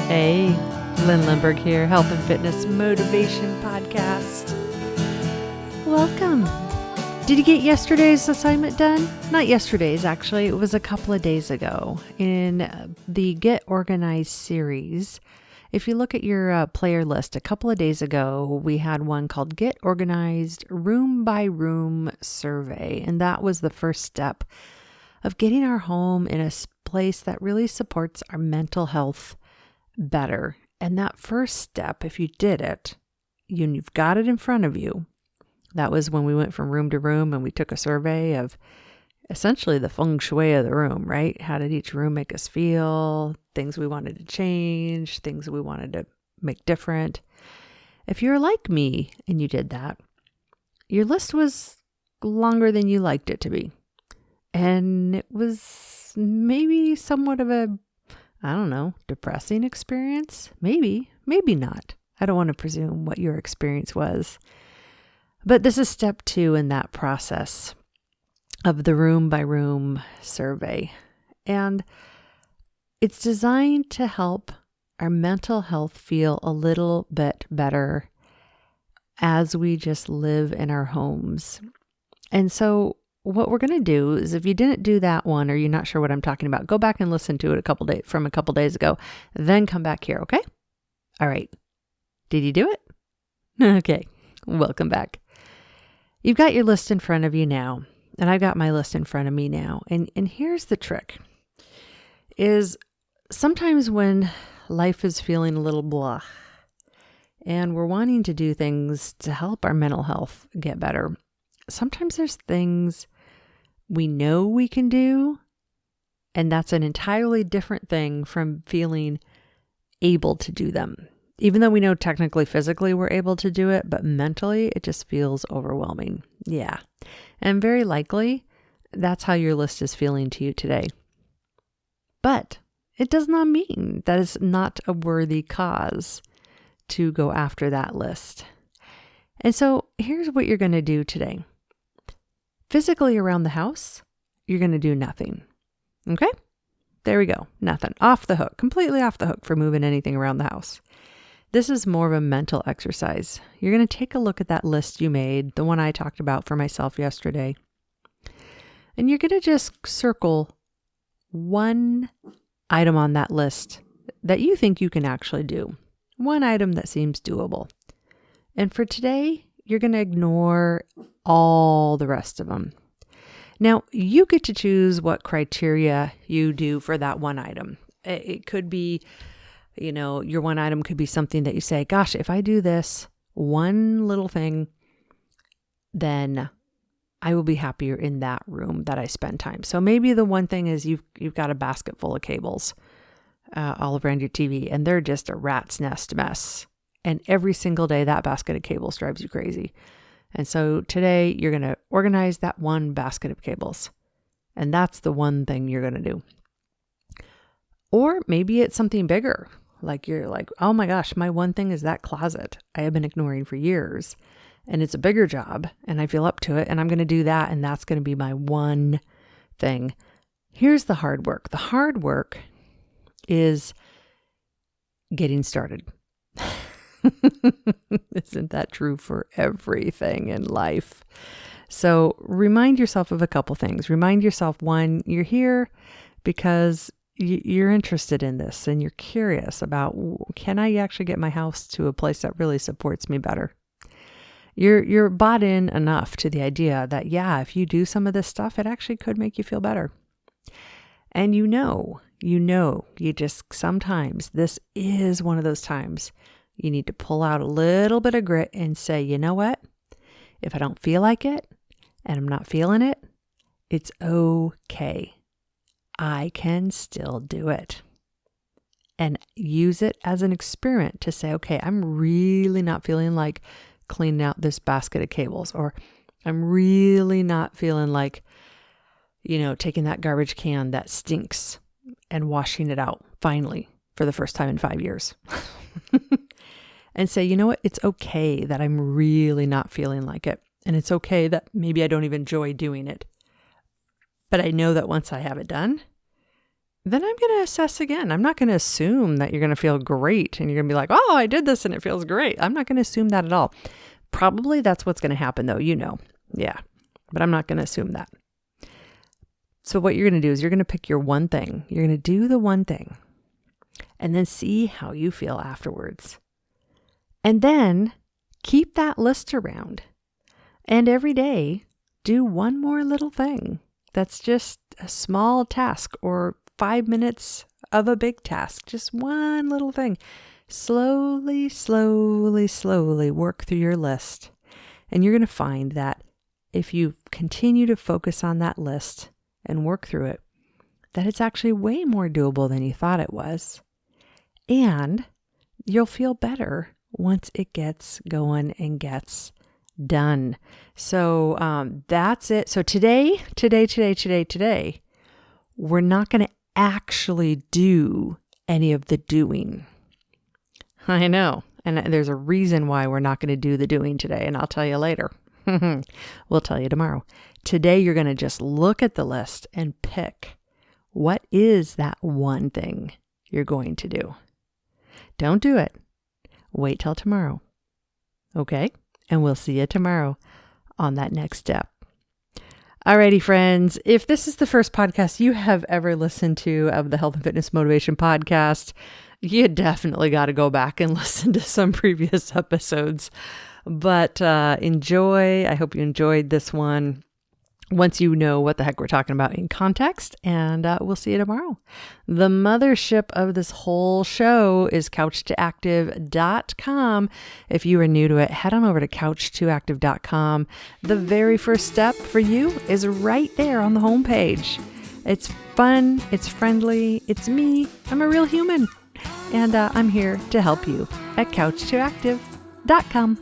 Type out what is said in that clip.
Hey, Lynn Lindbergh here, Health and Fitness Motivation Podcast. Welcome. Did you get yesterday's assignment done? Not yesterday's, actually. It was a couple of days ago in the Get Organized series. If you look at your player list, a couple of days ago, we had one called Get Organized Room by Room Survey. And that was the first step of getting our home in a place that really supports our mental health better. And that first step, if you did it, you've got it in front of you. That was when we went from room to room and we took a survey of essentially the feng shui of the room, right? How did each room make us feel? Things we wanted to change, things we wanted to make different. If you're like me and you did that, your list was longer than you liked it to be. And it was maybe somewhat of a, depressing experience. Maybe not. I don't want to presume what your experience was. But this is step 2 in that process of the room by room survey. And it's designed to help our mental health feel a little bit better as we just live in our homes. And so what we're going to do is, if you didn't do that one or you're not sure what I'm talking about, go back and listen to it from a couple days ago, then come back here, okay? All right. Did you do it? Okay. Welcome back. You've got your list in front of you now, and I've got my list in front of me now. And here's the trick, is sometimes when life is feeling a little blah and we're wanting to do things to help our mental health get better, sometimes there's things we know we can do, and that's an entirely different thing from feeling able to do them. Even though we know technically, physically, we're able to do it, but mentally, it just feels overwhelming. Yeah. And very likely, that's how your list is feeling to you today. But it does not mean that it's not a worthy cause to go after that list. And so here's what you're going to do today. Physically around the house, you're going to do nothing. Okay? There we go. Nothing. Off the hook. Completely off the hook for moving anything around the house. This is more of a mental exercise. You're going to take a look at that list you made, the one I talked about for myself yesterday. And you're going to just circle one item on that list that you think you can actually do. One item that seems doable. And for today, you're going to ignore all the rest of them. Now, you get to choose what criteria you do for that one item. It could be, your one item could be something that you say, gosh, if I do this one little thing, then I will be happier in that room that I spend time. So maybe the one thing is you've got a basket full of cables all around your TV, and they're just a rat's nest mess. And every single day, that basket of cables drives you crazy. And so today, you're going to organize that one basket of cables. And that's the one thing you're going to do. Or maybe it's something bigger. Like you're like, oh my gosh, my one thing is that closet I have been ignoring for years. And it's a bigger job, and I feel up to it, and I'm going to do that. And that's going to be my one thing. Here's the hard work. The hard work is getting started. Isn't that true for everything in life? So remind yourself of a couple things. Remind yourself, one, you're here because you're interested in this and you're curious about, can I actually get my house to a place that really supports me better? You're bought in enough to the idea that, yeah, if you do some of this stuff, it actually could make you feel better. And you just sometimes, this is one of those times you need to pull out a little bit of grit and say, you know what? If I don't feel like it and I'm not feeling it, it's okay. I can still do it. And use it as an experiment to say, okay, I'm really not feeling like cleaning out this basket of cables, or I'm really not feeling like, taking that garbage can that stinks and washing it out finally for the first time in 5 years. And say, you know what? It's okay that I'm really not feeling like it. And it's okay that maybe I don't even enjoy doing it. But I know that once I have it done, then I'm going to assess again. I'm not going to assume that you're going to feel great and you're going to be like, oh, I did this and it feels great. I'm not going to assume that at all. Probably that's what's going to happen though, Yeah, but I'm not going to assume that. So what you're going to do is you're going to pick your one thing. You're going to do the one thing and then see how you feel afterwards. And then keep that list around. And every day, do one more little thing. That's just a small task or 5 minutes of a big task. Just one little thing. Slowly, slowly, slowly work through your list. And you're going to find that if you continue to focus on that list and work through it, that it's actually way more doable than you thought it was. And you'll feel better once it gets going and gets done. So that's it. So today, we're not going to actually do any of the doing. I know. And there's a reason why we're not going to do the doing today. And I'll tell you later. We'll tell you tomorrow. Today, you're going to just look at the list and pick what is that one thing you're going to do. Don't do it. Wait till tomorrow. Okay? And we'll see you tomorrow on that next step. Alrighty, friends. If this is the first podcast you have ever listened to of the Health and Fitness Motivation Podcast, you definitely got to go back and listen to some previous episodes. But enjoy. I hope you enjoyed this one. Once you know what the heck we're talking about in context, and we'll see you tomorrow. The mothership of this whole show is couch2active.com. If you are new to it, head on over to couch2active.com. The very first step for you is right there on the homepage. It's fun, it's friendly, it's me. I'm a real human, and I'm here to help you at couch2active.com.